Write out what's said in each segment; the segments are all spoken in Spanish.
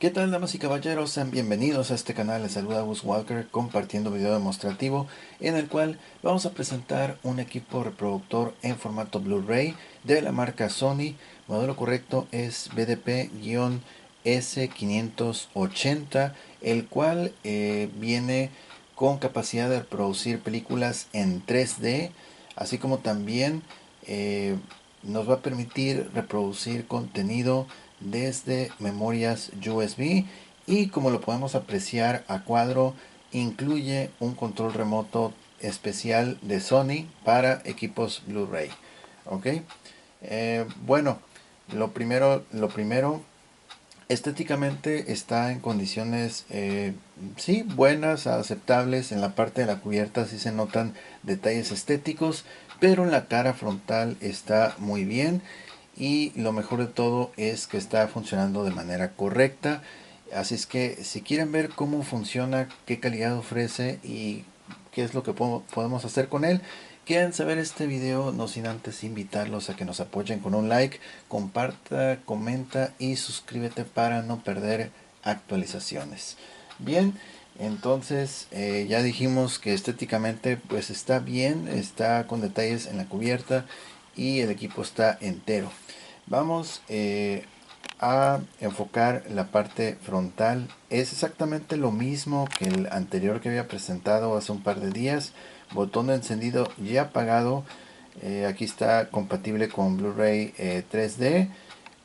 ¿Qué tal, damas y caballeros? Sean bienvenidos a este canal. Les saluda Gus Walker compartiendo video demostrativo en el cual vamos a presentar un equipo reproductor en formato Blu-ray de la marca Sony. Modelo correcto es BDP-S580, el cual viene con capacidad de reproducir películas en 3D, así como también nos va a permitir reproducir contenido desde memorias USB, y como lo podemos apreciar a cuadro, incluye un control remoto especial de Sony para equipos Blu-ray. Ok, bueno, lo primero, estéticamente está en condiciones, sí, buenas, aceptables. En la parte de la cubierta sí se notan detalles estéticos, pero en la cara frontal está muy bien. Y lo mejor de todo es que está funcionando de manera correcta. Así es que si quieren ver cómo funciona, qué calidad ofrece y qué es lo que podemos hacer con él, quédense a ver este video, no sin antes invitarlos a que nos apoyen con un like, comparta, comenta y suscríbete para no perder actualizaciones. Bien, entonces ya dijimos que estéticamente pues está bien, está con detalles en la cubierta y el equipo está entero. Vamos a enfocar la parte frontal. Es exactamente lo mismo que el anterior que había presentado hace un par de días. Botón de encendido ya apagado. Aquí está compatible con Blu-ray 3D.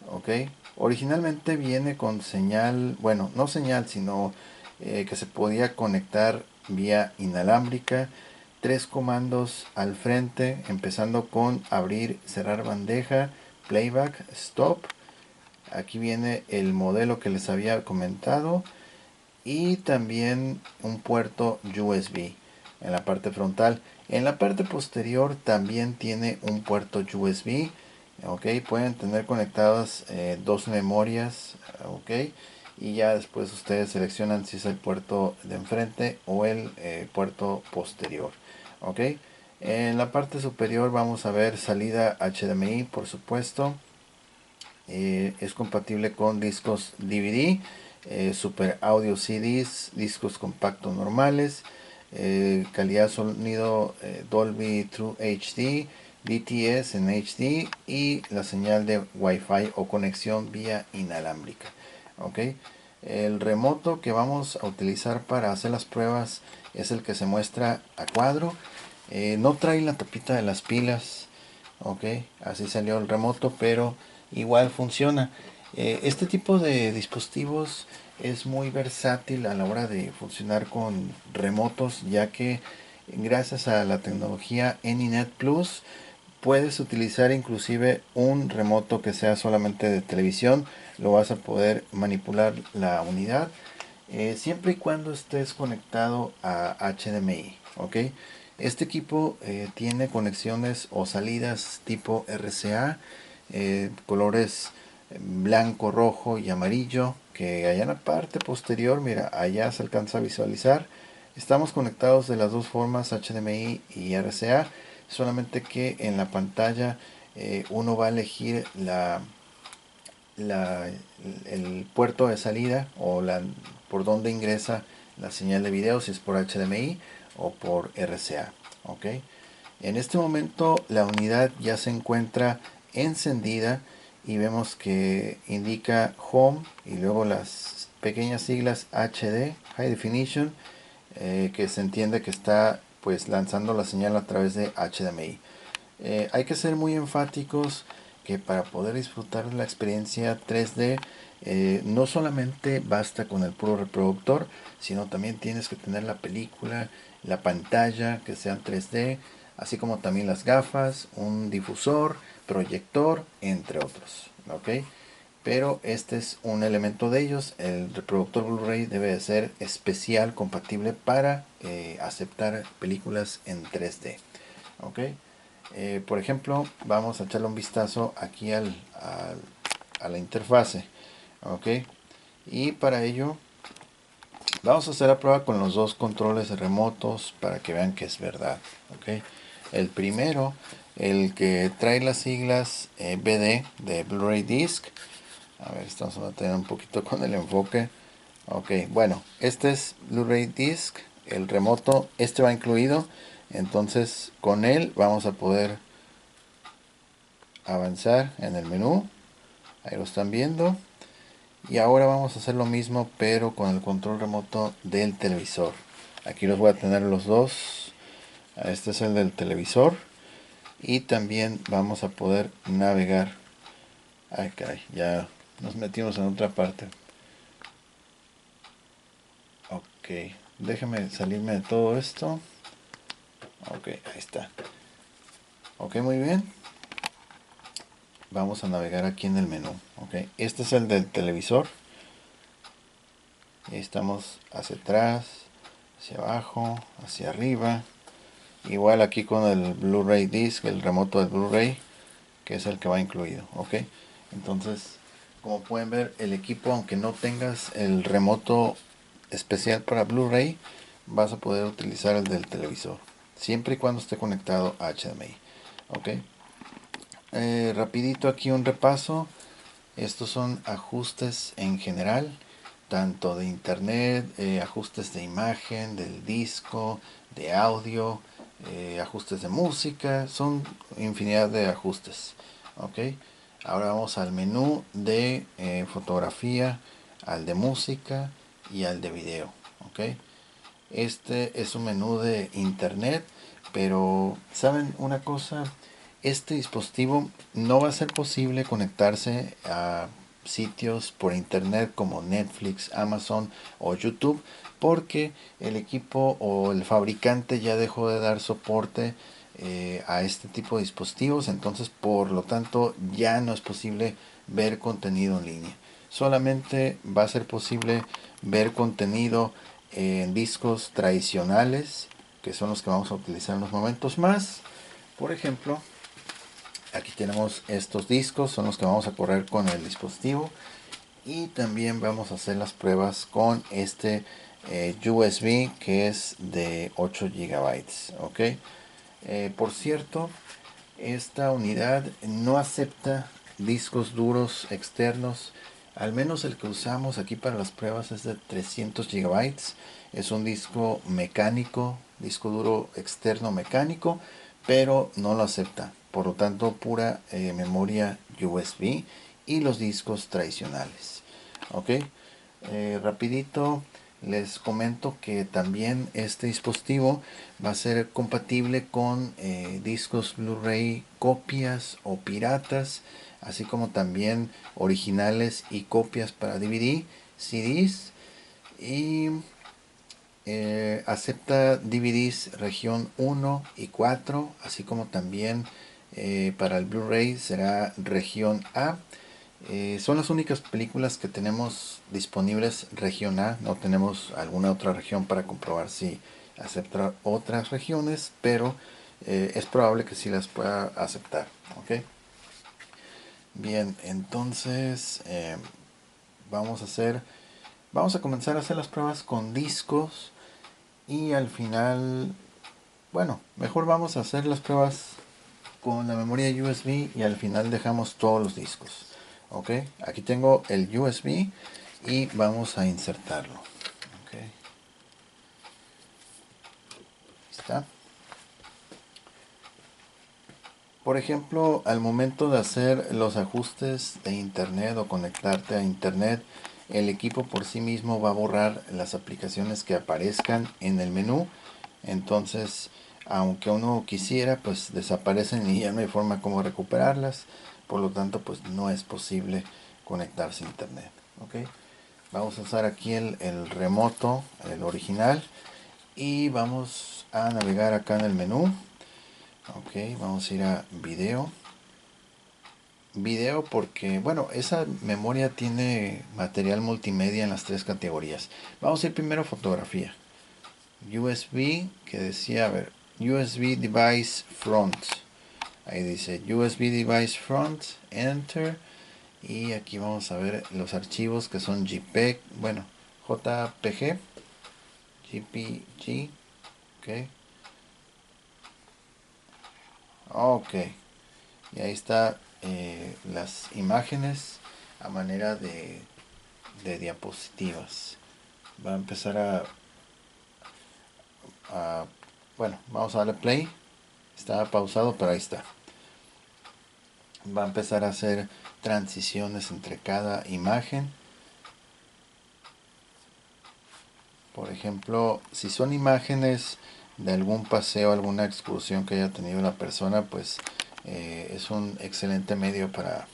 Ok. Originalmente viene con señal, bueno, no señal, sino que se podía conectar vía inalámbrica. Tres comandos al frente, empezando con abrir, cerrar bandeja, playback, stop. Aquí viene el modelo que les había comentado y también un puerto USB en la parte frontal. En la parte posterior también tiene un puerto USB. Ok, pueden tener conectadas dos memorias. Ok, y ya después ustedes seleccionan si es el puerto de enfrente o el puerto posterior. Ok, en la parte superior vamos a ver salida HDMI, por supuesto. Es compatible con discos DVD, Super Audio CDs, discos compactos normales, calidad sonido Dolby True HD, DTS en HD y la señal de Wi-Fi o conexión vía inalámbrica. Ok, el remoto que vamos a utilizar para hacer las pruebas es el que se muestra a cuadro. No trae la tapita de las pilas. Ok, así salió el remoto, pero igual funciona. Este tipo de dispositivos es muy versátil a la hora de funcionar con remotos, ya que gracias a la tecnología AnyNet Plus puedes utilizar inclusive un remoto que sea solamente de televisión. Lo vas a poder manipular la unidad siempre y cuando estés conectado a HDMI. ¿Ok? Este equipo tiene conexiones o salidas tipo RCA, colores blanco, rojo y amarillo, que allá en la parte posterior, mira, allá se alcanza a visualizar. Estamos conectados de las dos formas, HDMI y RCA, solamente que en la pantalla uno va a elegir la, el puerto de salida o por donde ingresa la señal de video, si es por HDMI o por RCA. ¿Ok? En este momento la unidad ya se encuentra encendida y vemos que indica Home y luego las pequeñas siglas HD, High Definition, que se entiende que está pues lanzando la señal a través de HDMI. Hay que ser muy enfáticos que para poder disfrutar de la experiencia 3D no solamente basta con el puro reproductor, sino también tienes que tener la película, la pantalla que sean 3D, así como también las gafas, un difusor, proyector, entre otros. ¿Ok? Pero este es un elemento de ellos. El reproductor Blu-ray debe de ser especial, compatible para aceptar películas en 3D. ¿Ok? Por ejemplo, vamos a echarle un vistazo aquí a la interfase. ¿Ok? Y para ello vamos a hacer la prueba con los dos controles remotos para que vean que es verdad. ¿Ok? El primero, el que trae las siglas BD de Blu-ray Disc. A ver, estamos a tener un poquito con el enfoque. Ok, bueno, este es Blu-ray Disc, el remoto, este va incluido. Entonces con él vamos a poder avanzar en el menú. Ahí lo están viendo. Y ahora vamos a hacer lo mismo, pero con el control remoto del televisor. Aquí los voy a tener los dos. Este es el del televisor. Y también vamos a poder navegar. Ay, caray, ya nos metimos en otra parte. Ok, déjame salirme de todo esto. Ok, ahí está. Ok, muy bien. Vamos a navegar aquí en el menú. Ok, este es el del televisor. Y estamos hacia atrás, hacia abajo, hacia arriba. Igual aquí con el Blu-ray Disc, el remoto del Blu-ray, que es el que va incluido. Ok, entonces, como pueden ver, el equipo, aunque no tengas el remoto especial para Blu-ray, vas a poder utilizar el del televisor, siempre y cuando esté conectado a HDMI. Ok, rapidito aquí un repaso. Estos son ajustes en general, tanto de internet, ajustes de imagen, del disco, de audio, ajustes de música, son infinidad de ajustes. Ok, ahora vamos al menú de fotografía, al de música y al de video. Ok, este es un menú de internet, pero ¿saben una cosa? Este dispositivo no va a ser posible conectarse a sitios por internet como Netflix, Amazon o YouTube, porque el equipo o el fabricante ya dejó de dar soporte a este tipo de dispositivos. Entonces, por lo tanto, ya no es posible ver contenido en línea. Solamente va a ser posible ver contenido en discos tradicionales, que son los que vamos a utilizar en los momentos más. Por ejemplo, aquí tenemos estos discos, son los que vamos a correr con el dispositivo. Y también vamos a hacer las pruebas con este USB, que es de 8 gigabytes. Ok, por cierto, esta unidad no acepta discos duros externos. Al menos el que usamos aquí para las pruebas es de 300 gigabytes. Es un disco mecánico, disco duro externo mecánico, pero no lo acepta. Por lo tanto, pura memoria USB y los discos tradicionales. Ok, rapidito les comento que también este dispositivo va a ser compatible con discos Blu-ray copias o piratas, así como también originales y copias para DVD, CDs, y acepta DVDs región 1 y 4, así como también para el Blu-ray será región A. Son las únicas películas que tenemos disponibles región A. No tenemos alguna otra región para comprobar si acepta otras regiones, pero es probable que sí las pueda aceptar. ¿Ok? Bien, entonces vamos a hacer, vamos a comenzar a hacer las pruebas con discos y al final, bueno, mejor vamos a hacer las pruebas con la memoria USB y al final dejamos todos los discos. Ok, aquí tengo el USB y vamos a insertarlo. Ok, está. Por ejemplo, al momento de hacer los ajustes de internet o conectarte a internet, el equipo por sí mismo va a borrar las aplicaciones que aparezcan en el menú. Entonces, aunque uno quisiera, pues desaparecen y ya no hay forma como recuperarlas. Por lo tanto, pues no es posible conectarse a internet. ¿Ok? Vamos a usar aquí el remoto, el original, y vamos a navegar acá en el menú. Ok, vamos a ir a video. Video porque, bueno, esa memoria tiene material multimedia en las tres categorías. Vamos a ir primero a fotografía. USB, que decía, a ver, USB device front. Ahí dice USB device front, enter. Y aquí vamos a ver los archivos que son JPEG, bueno, JPG, JPG, ok. Ok, y ahí está las imágenes. a manera de diapositivas. Va a empezar bueno, vamos a darle play. Estaba pausado, pero ahí está. Va a empezar a hacer transiciones entre cada imagen. Por ejemplo, si son imágenes de algún paseo, alguna excursión que haya tenido la persona, pues es un excelente medio para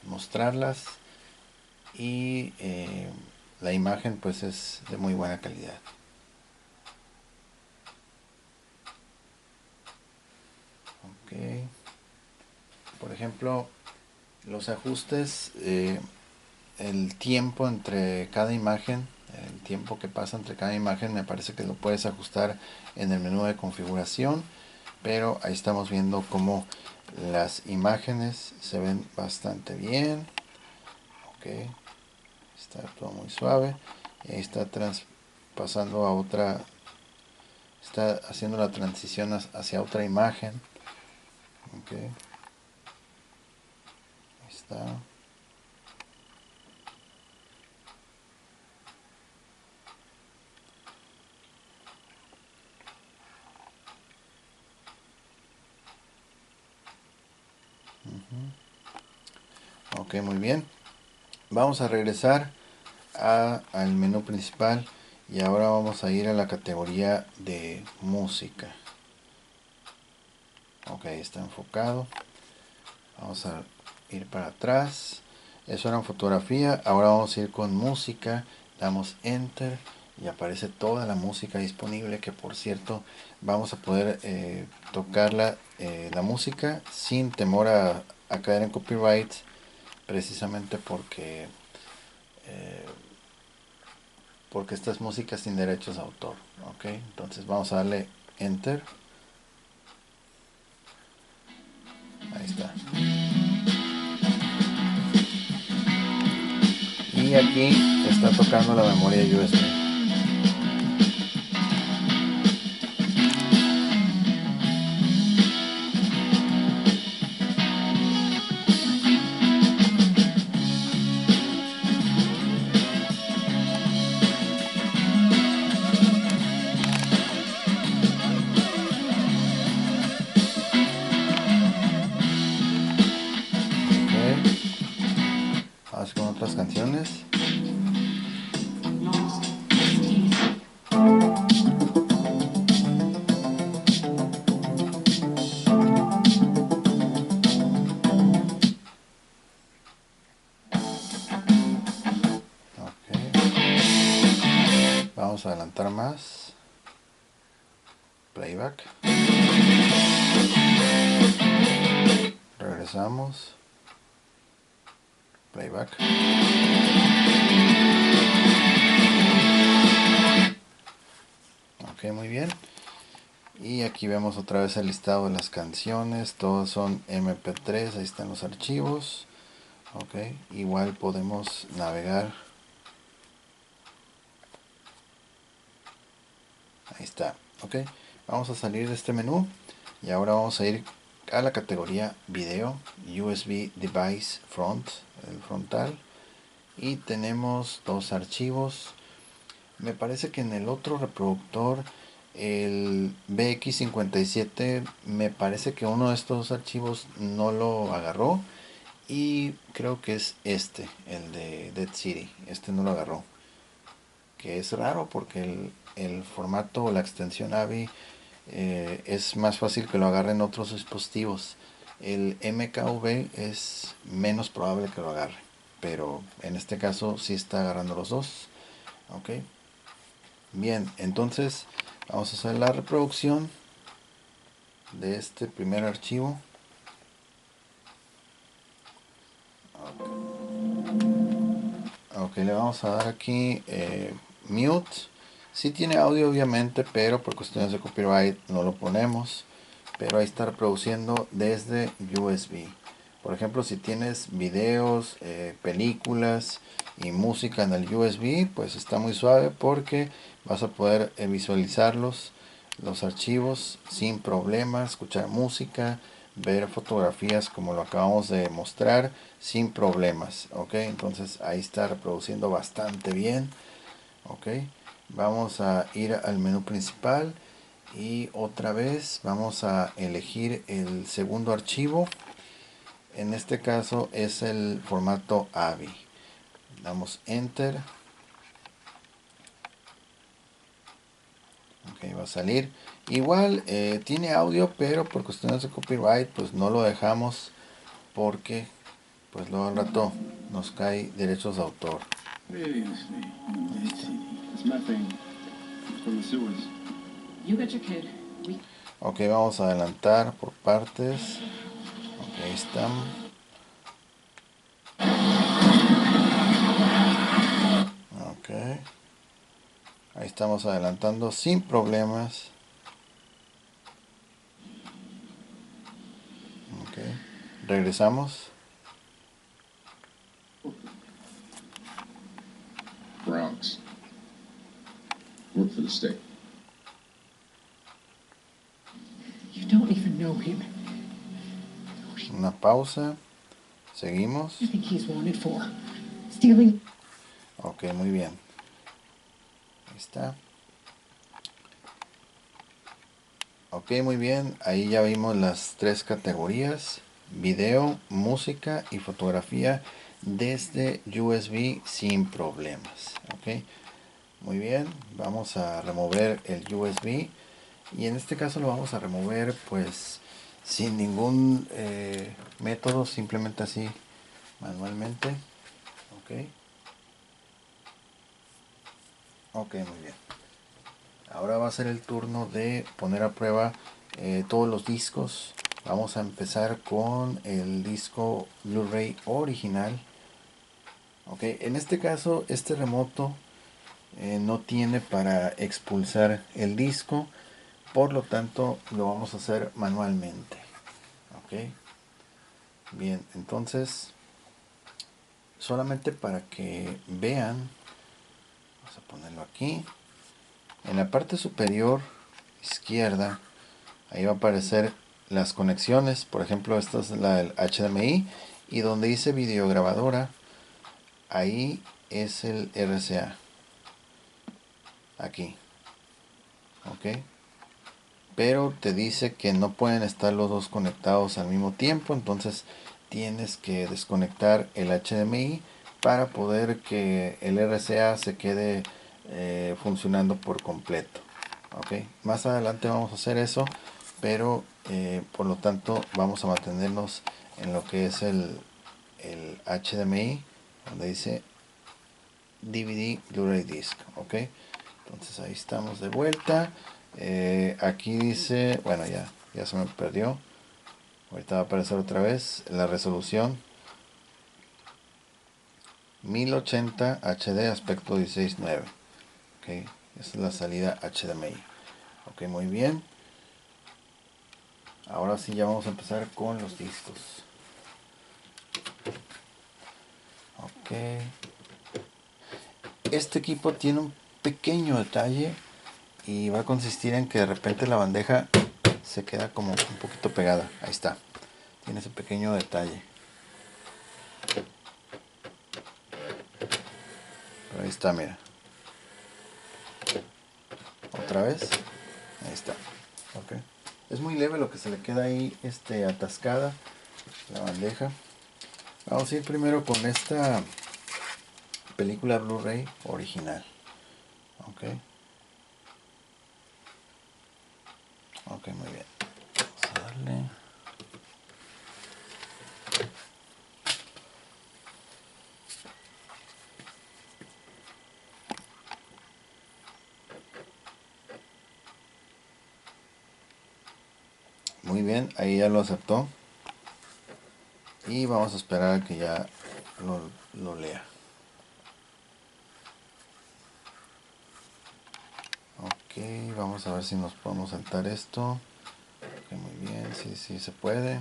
mostrarlas, y la imagen pues es de muy buena calidad. Okay. Por ejemplo, los ajustes, el tiempo entre cada imagen, el tiempo que pasa entre cada imagen, me parece que lo puedes ajustar en el menú de configuración, pero ahí estamos viendo cómo las imágenes se ven bastante bien. Ok, está todo muy suave. Ahí está pasando a otra, está haciendo la transición hacia otra imagen. Ok, ahí está. Ok, muy bien. Vamos a regresar al menú principal y ahora vamos a ir a la categoría de música. Ok, está enfocado. Vamos a ir para atrás. Eso era en fotografía. Ahora vamos a ir con música. Damos enter y aparece toda la música disponible, que por cierto vamos a poder tocar la música sin temor a caer en copyright, precisamente porque esta es música sin derechos de autor. Ok, entonces vamos a darle enter. Ahí está. Y aquí está tocando la memoria USB. Vamos con otras canciones. Okay. Vamos a adelantar más. Playback. Regresamos. Playback. Ok, muy bien. Y aquí vemos otra vez el listado de las canciones. Todos son MP3. Ahí están los archivos. Ok, igual podemos navegar. Ahí está. Ok, vamos a salir de este menú y ahora vamos a ir a la categoría video, USB device front, el frontal, y tenemos dos archivos. Me parece que en el otro reproductor, el BX57, me parece que uno de estos archivos no lo agarró, y creo que es el de Dead City. Este no lo agarró, que es raro porque el formato o la extensión AVI es más fácil que lo agarren otros dispositivos. El MKV es menos probable que lo agarre, pero en este caso sí está agarrando los dos. Ok, bien, entonces vamos a hacer la reproducción de este primer archivo. Ok, le vamos a dar aquí mute. Sí tiene audio obviamente, pero por cuestiones de copyright no lo ponemos. Pero ahí está reproduciendo desde USB. Por ejemplo, si tienes videos, películas y música en el USB, pues está muy suave porque vas a poder visualizarlos, los archivos sin problema, escuchar música, ver fotografías como lo acabamos de mostrar sin problemas. Ok, entonces ahí está reproduciendo bastante bien. Ok, vamos a ir al menú principal y otra vez vamos a elegir el segundo archivo. En este caso es el formato AVI. Damos enter. Ok, va a salir. Igual tiene audio, pero por cuestiones de copyright pues no lo dejamos porque pues luego al rato nos cae derechos de autor. Ok, vamos a adelantar por partes. Ok, ahí están. Ok, ahí estamos adelantando sin problemas. Ok, regresamos. Bronx. Work for the state. You don't even know him. Una pausa. Seguimos. I think he's wanted for stealing. Ok, muy bien. Ahí está. Ok, muy bien. Ahí ya vimos las tres categorías: video, música y fotografía desde USB sin problemas. Ok, muy bien. Vamos a remover el USB y en este caso lo vamos a remover pues sin ningún método, simplemente así manualmente. Ok, ok, muy bien. Ahora va a ser el turno de poner a prueba todos los discos. Vamos a empezar con el disco Blu-ray original. Ok, en este caso este remoto no tiene para expulsar el disco, por lo tanto lo vamos a hacer manualmente. Ok, bien, entonces solamente para que vean, vamos a ponerlo aquí. En la parte superior izquierda, ahí va a aparecer las conexiones. Por ejemplo, esta es la del HDMI. Y donde dice videograbadora, ahí es el RCA. Aquí. Ok. Pero te dice que no pueden estar los dos conectados al mismo tiempo. Entonces tienes que desconectar el HDMI para poder que el RCA se quede funcionando por completo. Ok. Más adelante vamos a hacer eso, pero por lo tanto vamos a mantenernos en lo que es el HDMI, donde dice DVD Blu-ray Disc. Ok, entonces ahí estamos de vuelta. Aquí dice, bueno, ya se me perdió. Ahorita va a aparecer otra vez la resolución 1080 HD aspecto 16:9. Ok, esa es la salida HDMI. Ok, muy bien. Ahora sí ya vamos a empezar con los discos. Ok. Este equipo tiene un pequeño detalle y va a consistir en que de repente la bandeja se queda como un poquito pegada. Ahí está. Tiene ese pequeño detalle. Pero ahí está, mira. Otra vez. Ahí está. Ok. Es muy leve lo que se le queda ahí atascada la bandeja. Vamos a ir primero con esta película Blu-ray original. Ok. Ok, muy bien. Vamos a darle. Muy bien, ahí ya lo aceptó. Y vamos a esperar a que ya lo lea. Ok, vamos a ver si nos podemos saltar esto. Ok, muy bien, sí se puede.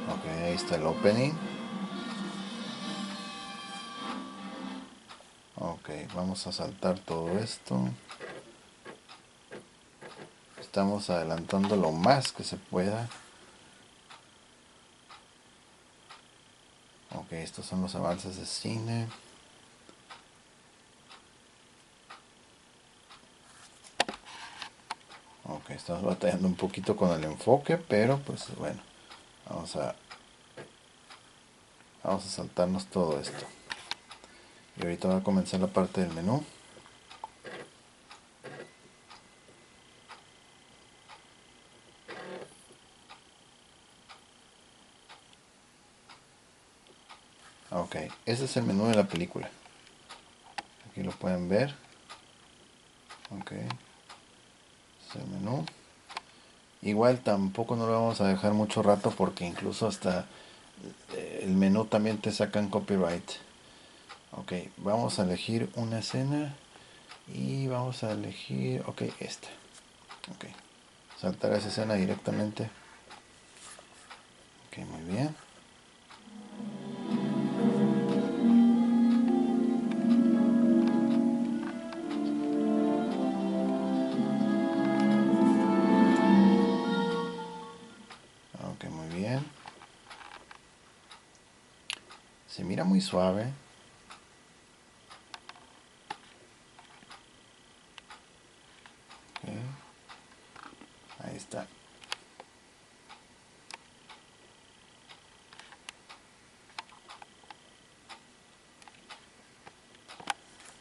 Ok, ahí está el opening. Ok, vamos a saltar todo esto. Estamos adelantando lo más que se pueda. Ok, estos son los avances de cine. Ok, estamos batallando un poquito con el enfoque, pero pues bueno, vamos a saltarnos todo esto. Y ahorita va a comenzar la parte del menú. Ok, ese es el menú de la película. Aquí lo pueden ver. Ok, es el menú. Igual tampoco no lo vamos a dejar mucho rato porque incluso hasta el menú también te sacan copyright. Ok, vamos a elegir una escena y vamos a elegir, ok, esta. Ok, saltar a esa escena directamente. Ok, muy bien. Ok, muy bien. Se mira muy suave. Okay. Ahí está.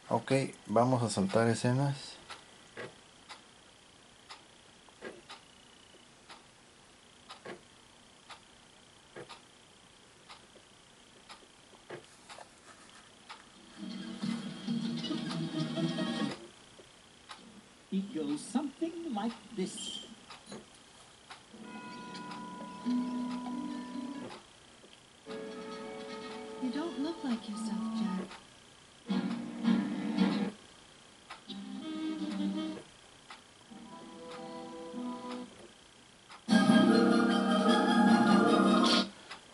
Ok, vamos a saltar escenas. It goes something like this. You don't look like yourself, Jack.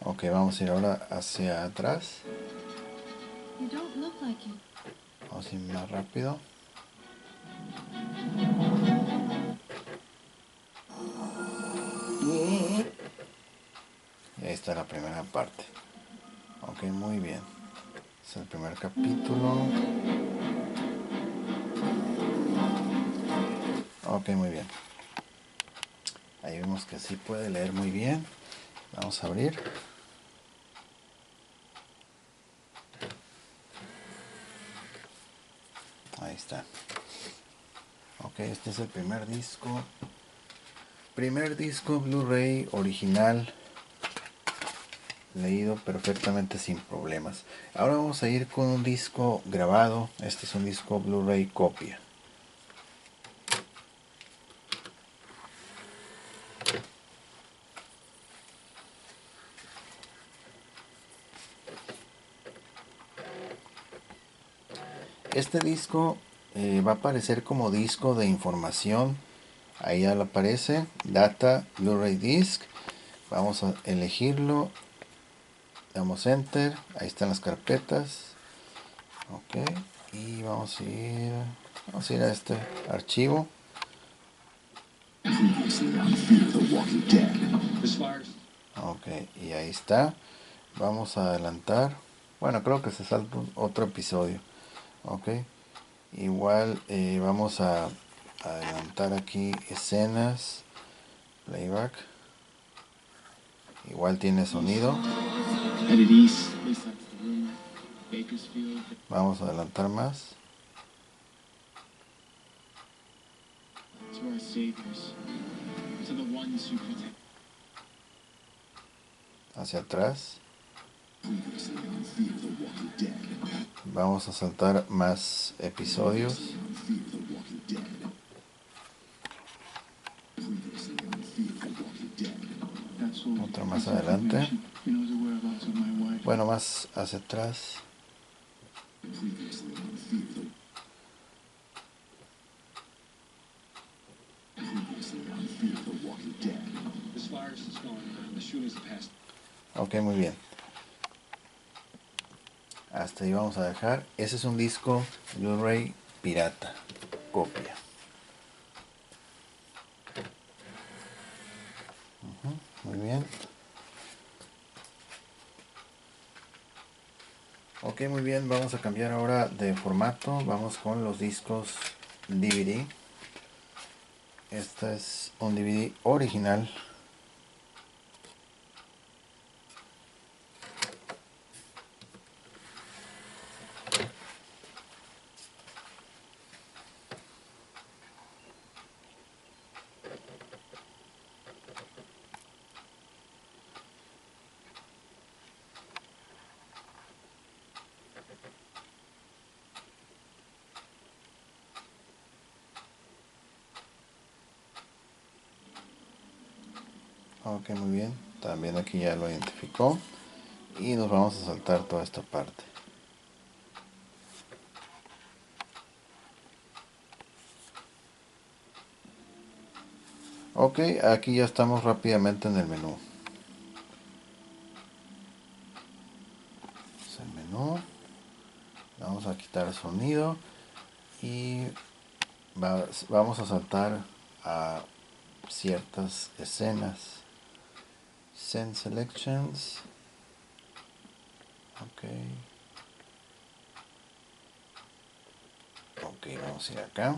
Ok, vamos a ir ahora hacia atrás. You don't look like you. Vamos a ir más rápido. Y ahí está la primera parte. Ok, muy bien. Es el primer capítulo. Ok, muy bien. Ahí vemos que sí puede leer muy bien. Vamos a abrir. Ahí está. Ok, este es el primer disco. Primer disco Blu-ray original. Leído perfectamente sin problemas. Ahora vamos a ir con un disco grabado. Este es un disco Blu-ray copia. Este disco va a aparecer como disco de información. Ahí ya lo aparece. Data Blu-ray Disc. Vamos a elegirlo. Damos Enter. Ahí están las carpetas. Ok. Y vamos a ir a este archivo. Ok. Y ahí está. Vamos a adelantar. Bueno, creo que se salta otro episodio. Ok. Igual vamos a adelantar aquí escenas. Playback. Igual tiene sonido. Vamos a adelantar más. Hacia atrás. Vamos a saltar más episodios. Otro más adelante. Bueno, más hacia atrás. Ok, muy bien. Hasta ahí vamos a dejar. Ese es un disco Blu-ray pirata, copia. Muy bien. Ok, muy bien. Vamos a cambiar ahora de formato. Vamos con los discos DVD. Este es un DVD original. Ok, muy bien. También aquí ya lo identificó. Y nos vamos a saltar toda esta parte. Ok, aquí ya estamos rápidamente en el menú. Es el menú. Vamos a quitar el sonido. Y vamos a saltar a ciertas escenas. Scene Selections. Ok. Ok, vamos a ir acá.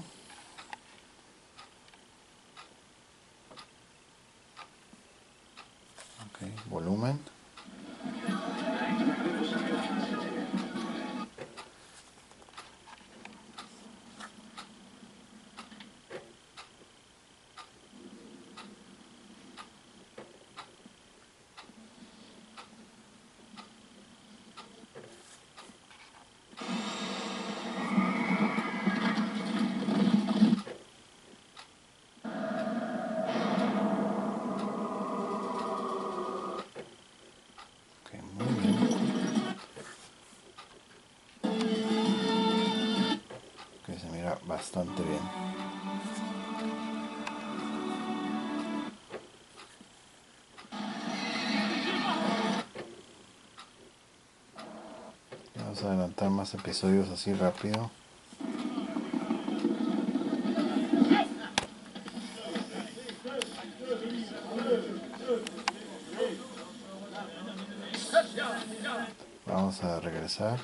Ok, volumen. Ok, muy bien. Que se mira bastante bien. Vamos a adelantar más episodios así rápido. Vamos a regresar.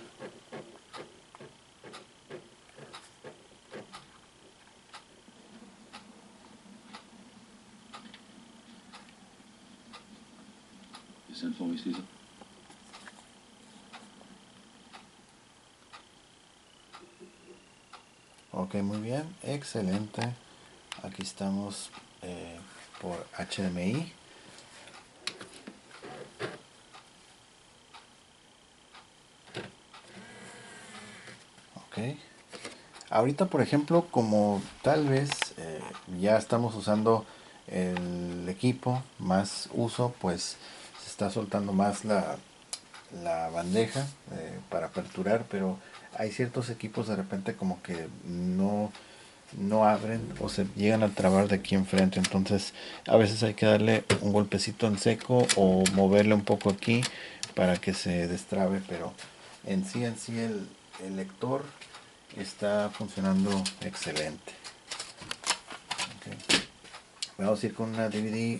You sent for me, Caesar? Ok, muy bien, excelente. Aquí estamos por HDMI. Ok. Ahorita, por ejemplo, como tal vez ya estamos usando el equipo más uso, pues se está soltando más la bandeja para aperturar, pero hay ciertos equipos de repente como que no abren o se llegan a trabar de aquí enfrente, entonces a veces hay que darle un golpecito en seco o moverle un poco aquí para que se destrabe, pero en sí el lector está funcionando excelente. Okay. Vamos a ir con una DVD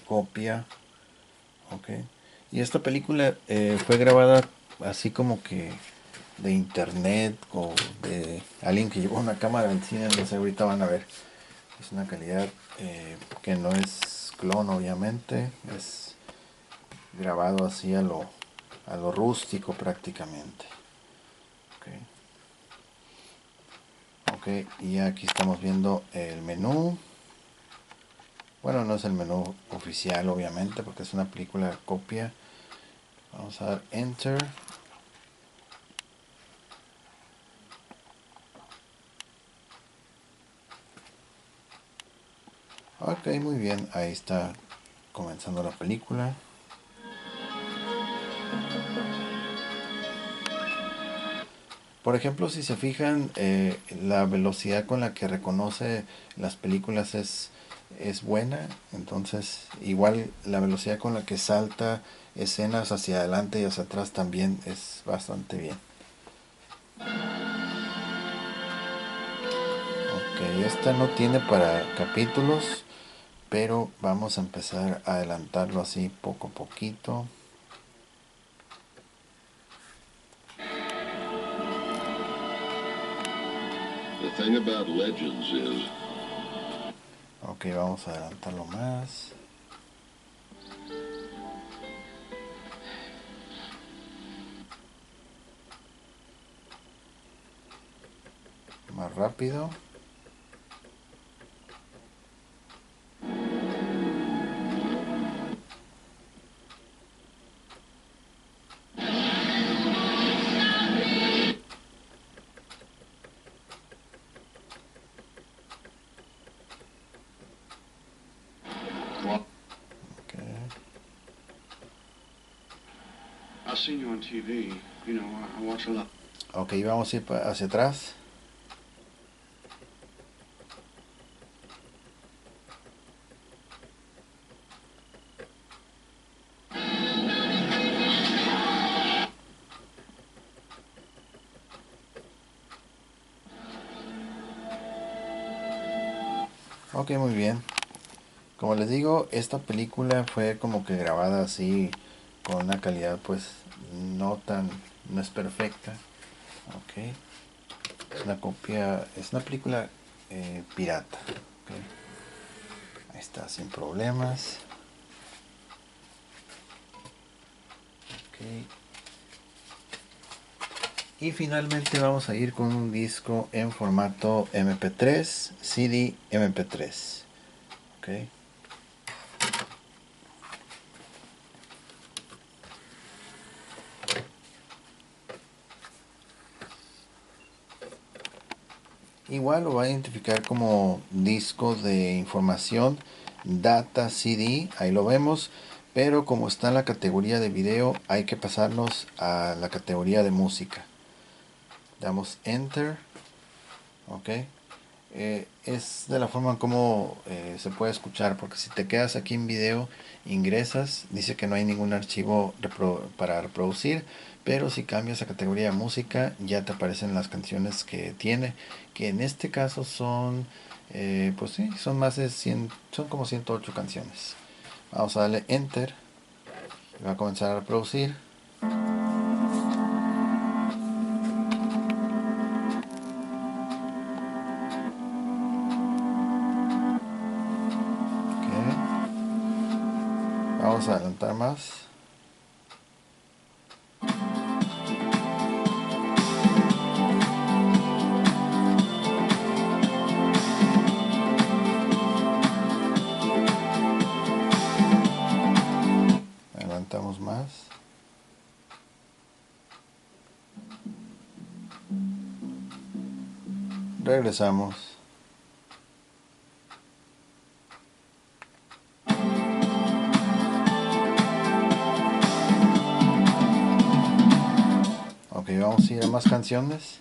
copia. Okay. Y esta película fue grabada así como que de internet o de alguien que llevó una cámara al cine, no sé, ahorita van a ver. Es una calidad que no es clon, obviamente, es grabado así a lo rústico prácticamente. Ok, y aquí estamos viendo el menú. Bueno, no es el menú oficial, obviamente, porque es una película copia. Vamos a dar Enter. Ok, muy bien, ahí está comenzando la película. Por ejemplo, si se fijan, la velocidad con la que reconoce las películas es es buena. Entonces igual la velocidad con la que salta escenas hacia adelante y hacia atrás también es bastante bien. Ok, esta no tiene para capítulos, pero vamos a empezar a adelantarlo así poco a poquito. The thing about legends is Ok, vamos a adelantarlo más. Más rápido. Ok. I've seen you on TV. You know, I watch a lot. Ok, vamos a ir hacia atrás. Ok, muy bien. Como les digo, esta película fue como que grabada así con una calidad pues no es perfecta. Ok. Es una copia, es una película pirata. Okay. Ahí está, sin problemas. Okay. Y finalmente vamos a ir con un disco en formato MP3, CD MP3. Okay. Igual lo va a identificar como disco de información, data CD, ahí lo vemos, pero como está en la categoría de video hay que pasarnos a la categoría de música. Damos enter, ok. Es de la forma en como se puede escuchar, porque si te quedas aquí en video, ingresas, dice que no hay ningún archivo para reproducir, pero si cambias a categoría de música ya te aparecen las canciones que tiene, que en este caso son pues sí, son más de 100, son como 108 canciones. Vamos a darle enter y va a comenzar a reproducir. Okay. Vamos a adelantar más. Adelantamos más. Regresamos. Ok, vamos a ir a más canciones.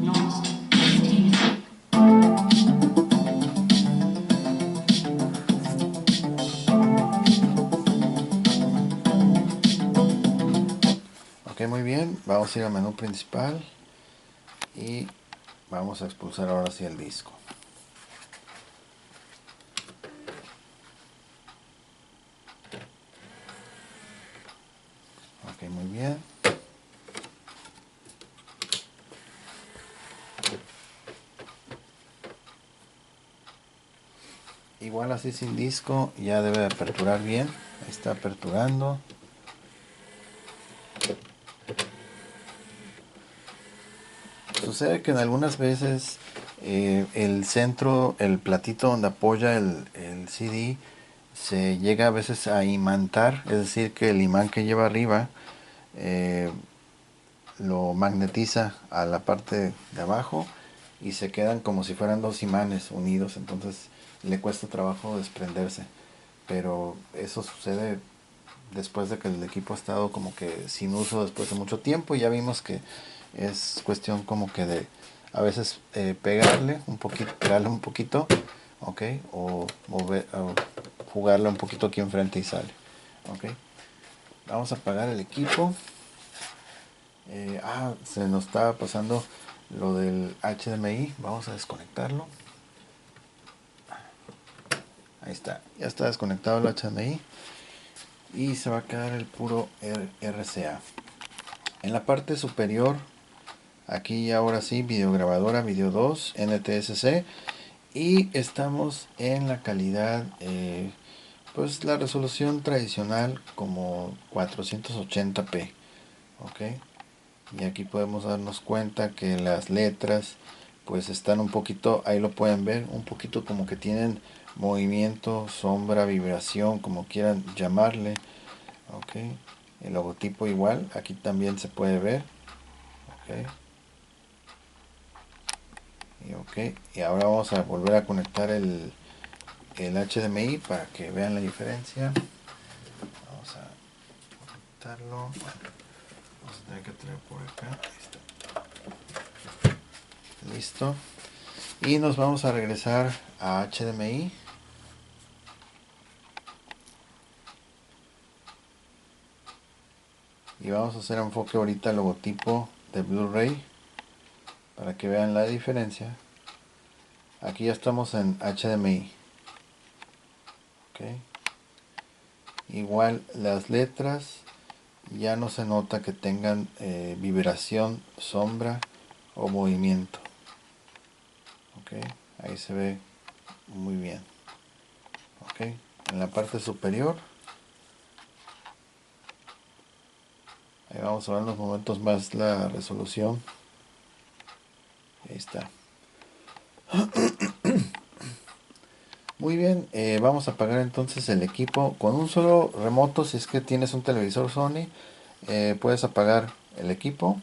Lost. Steve. Ok, muy bien. Vamos a ir al menú principal y vamos a expulsar ahora sí el disco. Ok, muy bien. Igual así sin disco ya debe de aperturar bien. Ahí está aperturando. Sucede que en algunas veces el centro, el platito donde apoya el CD, se llega a veces a imantar, es decir, que el imán que lleva arriba eh, lo magnetiza a la parte de abajo y se quedan como si fueran dos imanes unidos, entonces le cuesta trabajo desprenderse. Pero eso sucede después de que el equipo ha estado como que sin uso después de mucho tiempo, y ya vimos que es cuestión como que de a veces pegarle un poquito, ok, o jugarle un poquito aquí enfrente y sale, ok. Vamos a apagar el equipo. Se nos estaba pasando lo del HDMI. Vamos a desconectarlo. Ahí está, ya está desconectado el HDMI y se va a quedar el puro RCA. En la parte superior, aquí ahora sí, videograbadora, video 2, NTSC, y estamos en la calidad, pues la resolución tradicional como 480p, ok. Y aquí podemos darnos cuenta que las letras pues están un poquito, ahí lo pueden ver, un poquito como que tienen movimiento, sombra, vibración, como quieran llamarle, ok. El logotipo igual, aquí también se puede ver, ok. Y ahora vamos a volver a conectar el HDMI para que vean la diferencia. Vamos a conectarlo. Vamos a tener que traer por acá. Ahí está. Listo. Y nos vamos a regresar a HDMI. Y vamos a hacer enfoque ahorita al logotipo de Blu-ray para que vean la diferencia. Aquí ya estamos en HDMI. Okay. Igual las letras ya no se nota que tengan vibración, sombra o movimiento. Okay. Ahí se ve muy bien. Okay. En la parte superior, ahí vamos a ver en los momentos más la resolución. Ahí está. Muy bien, vamos a apagar entonces el equipo con un solo remoto. Si es que tienes un televisor Sony, puedes apagar el equipo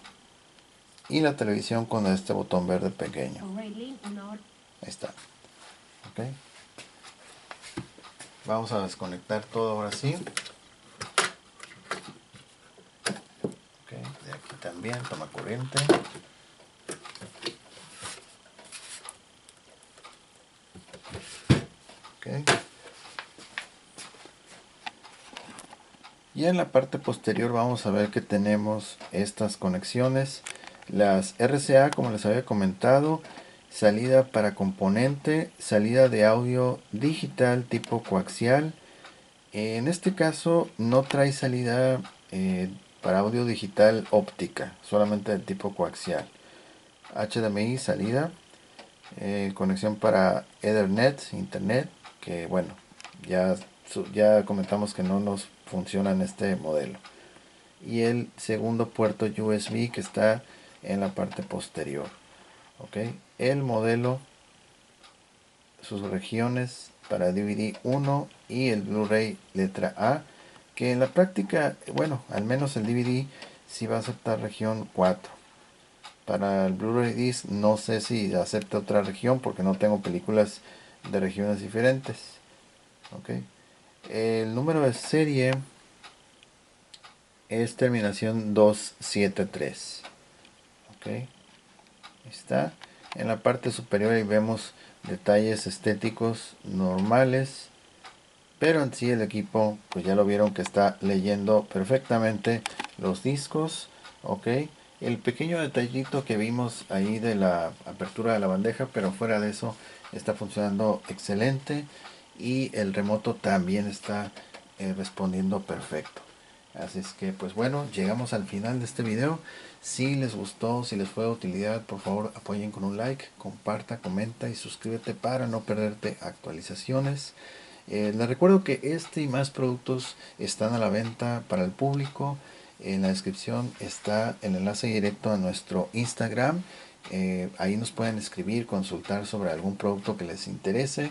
y la televisión con este botón verde pequeño. Ahí está. Okay. Vamos a desconectar todo ahora sí. Okay. De aquí también, toma corriente. Okay. Y en la parte posterior vamos a ver que tenemos estas conexiones. Las RCA, como les había comentado, salida para componente, salida de audio digital tipo coaxial. En este caso no trae salida para audio digital óptica, solamente de tipo coaxial. HDMI salida, conexión para Ethernet, internet, que bueno, ya comentamos que no nos funciona en este modelo. Y el segundo puerto USB que está en la parte posterior. Ok, el modelo, sus regiones para DVD 1 y el Blu-ray letra A, que en la práctica, bueno, al menos el DVD sí va a aceptar región 4. Para el Blu-ray disc no sé si acepta otra región porque no tengo películas de regiones diferentes. Ok, el número de serie es terminación 273. Ok, ahí está. En la parte superior ahí vemos detalles estéticos normales, pero en sí el equipo pues ya lo vieron que está leyendo perfectamente los discos. Ok, el pequeño detallito que vimos ahí de la apertura de la bandeja, pero fuera de eso está funcionando excelente, y el remoto también está respondiendo perfecto. Así es que pues bueno, llegamos al final de este video. Si les gustó, si les fue de utilidad, por favor apoyen con un like, comparta, comenta y suscríbete para no perderte actualizaciones. Les recuerdo que este y más productos están a la venta para el público. En la descripción está el enlace directo a nuestro Instagram, Ahí nos pueden escribir, consultar sobre algún producto que les interese.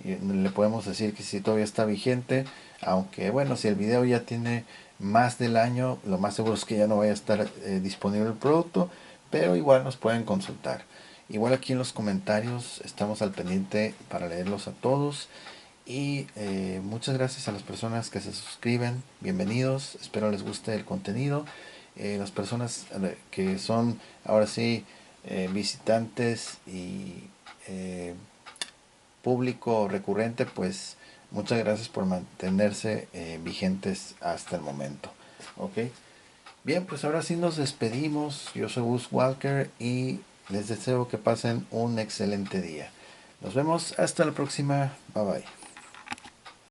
Le podemos decir que si todavía está vigente, aunque bueno, si el video ya tiene más del año, lo más seguro es que ya no vaya a estar disponible el producto, pero igual nos pueden consultar. Igual aquí en los comentarios estamos al pendiente para leerlos a todos. Y muchas gracias a las personas que se suscriben, bienvenidos, espero les guste el contenido. Las personas que son ahora sí visitantes y público recurrente, pues muchas gracias por mantenerse vigentes hasta el momento. Ok, bien, pues ahora sí nos despedimos. Yo soy Gus Walker y les deseo que pasen un excelente día. Nos vemos hasta la próxima. Bye bye.